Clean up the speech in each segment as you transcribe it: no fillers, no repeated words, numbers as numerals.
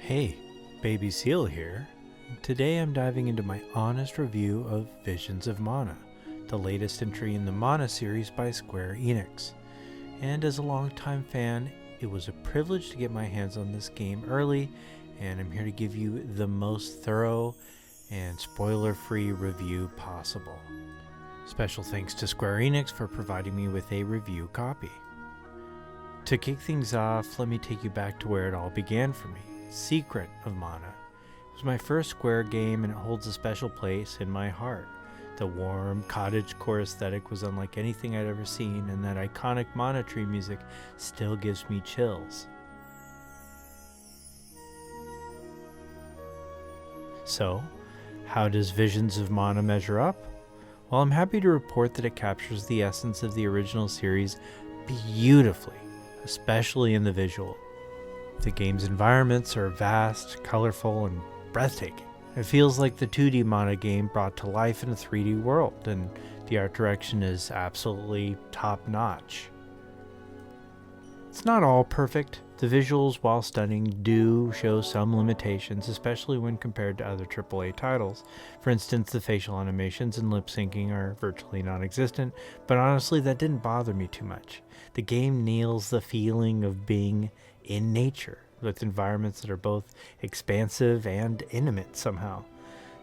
Hey, Baby Seal here. Today I'm diving into my honest review of Visions of Mana, the latest entry in the Mana series by Square Enix. And as a longtime fan, it was a privilege to get my hands on this game early, and I'm here to give you the most thorough and spoiler-free review possible. Special thanks to Square Enix for providing me with a review copy. To kick things off, let me take you back to where it all began for me. Secret of Mana. It was my first Square game and it holds a special place in my heart. The warm cottage core aesthetic was unlike anything I'd ever seen, and that iconic Mana tree music still gives me chills. So, how does Visions of Mana measure up? Well, I'm happy to report that it captures the essence of the original series beautifully, especially in the visual. The game's environments are vast, colorful, and breathtaking. It feels like the 2D Mana game brought to life in a 3D world, and the art direction is absolutely top-notch. It's not all perfect. The visuals, while stunning, do show some limitations, especially when compared to other AAA titles. For instance, the facial animations and lip syncing are virtually non-existent, but honestly that didn't bother me too much. The game nails the feeling of being in nature, with environments that are both expansive and intimate somehow.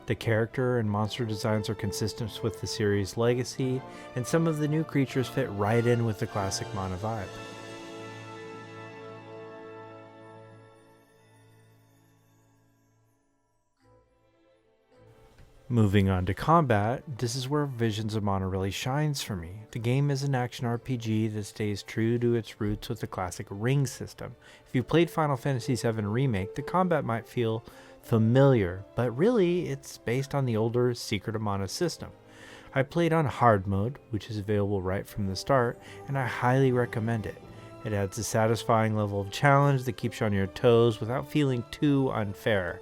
The character and monster designs are consistent with the series' legacy, and some of the new creatures fit right in with the classic Mana vibe. Moving on to combat, this is where Visions of Mana really shines for me. The game is an action RPG that stays true to its roots with the classic ring system. If you played Final Fantasy VII Remake, the combat might feel familiar, but really it's based on the older Secret of Mana system. I played on hard mode, which is available right from the start, and I highly recommend it. It adds a satisfying level of challenge that keeps you on your toes without feeling too unfair.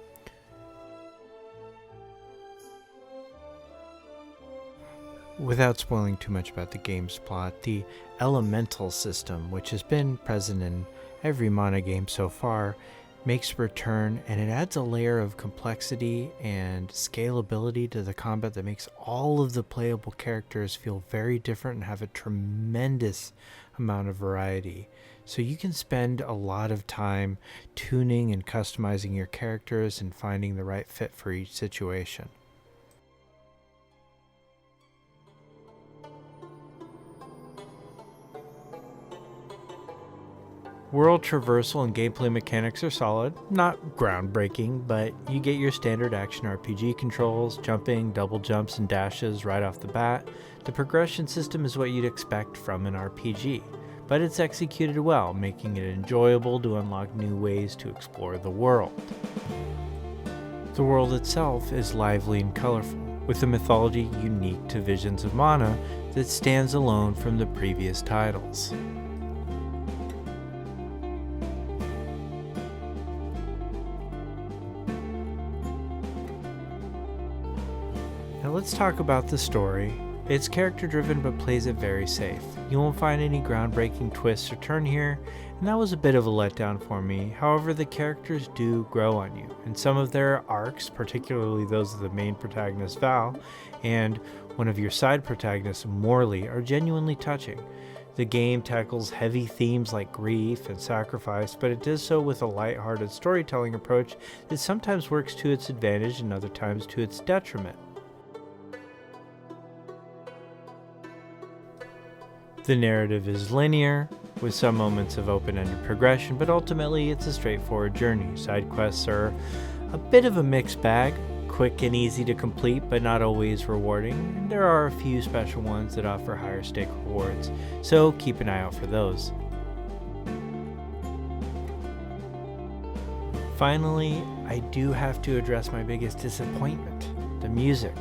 Without spoiling too much about the game's plot, the elemental system, which has been present in every Mana game so far, makes a return, and it adds a layer of complexity and scalability to the combat that makes all of the playable characters feel very different and have a tremendous amount of variety. So you can spend a lot of time tuning and customizing your characters and finding the right fit for each situation. World traversal and gameplay mechanics are solid, not groundbreaking, but you get your standard action RPG controls, jumping, double jumps, and dashes right off the bat. The progression system is what you'd expect from an RPG, but it's executed well, making it enjoyable to unlock new ways to explore the world. The world itself is lively and colorful, with a mythology unique to Visions of Mana that stands alone from the previous titles. Now let's talk about the story. It's character driven but plays it very safe. You won't find any groundbreaking twists or turn here, and that was a bit of a letdown for me. However, the characters do grow on you, and some of their arcs, particularly those of the main protagonist Val and one of your side protagonists Morley, are genuinely touching. The game tackles heavy themes like grief and sacrifice, but it does so with a lighthearted storytelling approach that sometimes works to its advantage and other times to its detriment. The narrative is linear, with some moments of open-ended progression, but ultimately it's a straightforward journey. Side quests are a bit of a mixed bag, quick and easy to complete, but not always rewarding. And there are a few special ones that offer higher stake rewards, so keep an eye out for those. Finally, I do have to address my biggest disappointment: the music.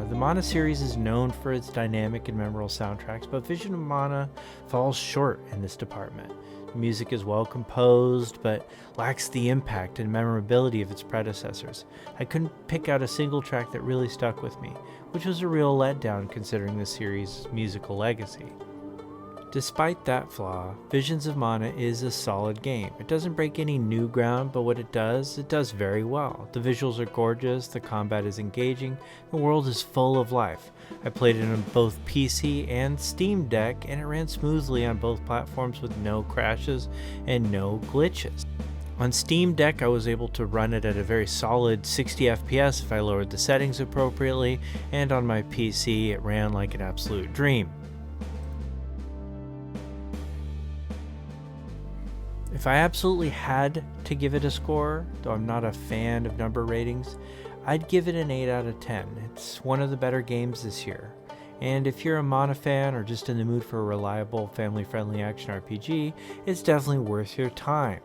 The Mana series is known for its dynamic and memorable soundtracks, but Vision of Mana falls short in this department. The music is well composed, but lacks the impact and memorability of its predecessors. I couldn't pick out a single track that really stuck with me, which was a real letdown considering the series' musical legacy. Despite that flaw, Visions of Mana is a solid game. It doesn't break any new ground, but what it does very well. The visuals are gorgeous, the combat is engaging, the world is full of life. I played it on both PC and Steam Deck, and it ran smoothly on both platforms with no crashes and no glitches. On Steam Deck, I was able to run it at a very solid 60 FPS if I lowered the settings appropriately, and on my PC it ran like an absolute dream. If I absolutely had to give it a score, though I'm not a fan of number ratings, I'd give it an 8 out of 10. It's one of the better games this year. And if you're a Mana fan or just in the mood for a reliable, family-friendly action RPG, it's definitely worth your time.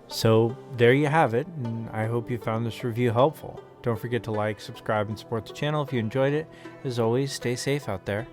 So there you have it, and I hope you found this review helpful. Don't forget to like, subscribe, and support the channel if you enjoyed it. As always, stay safe out there.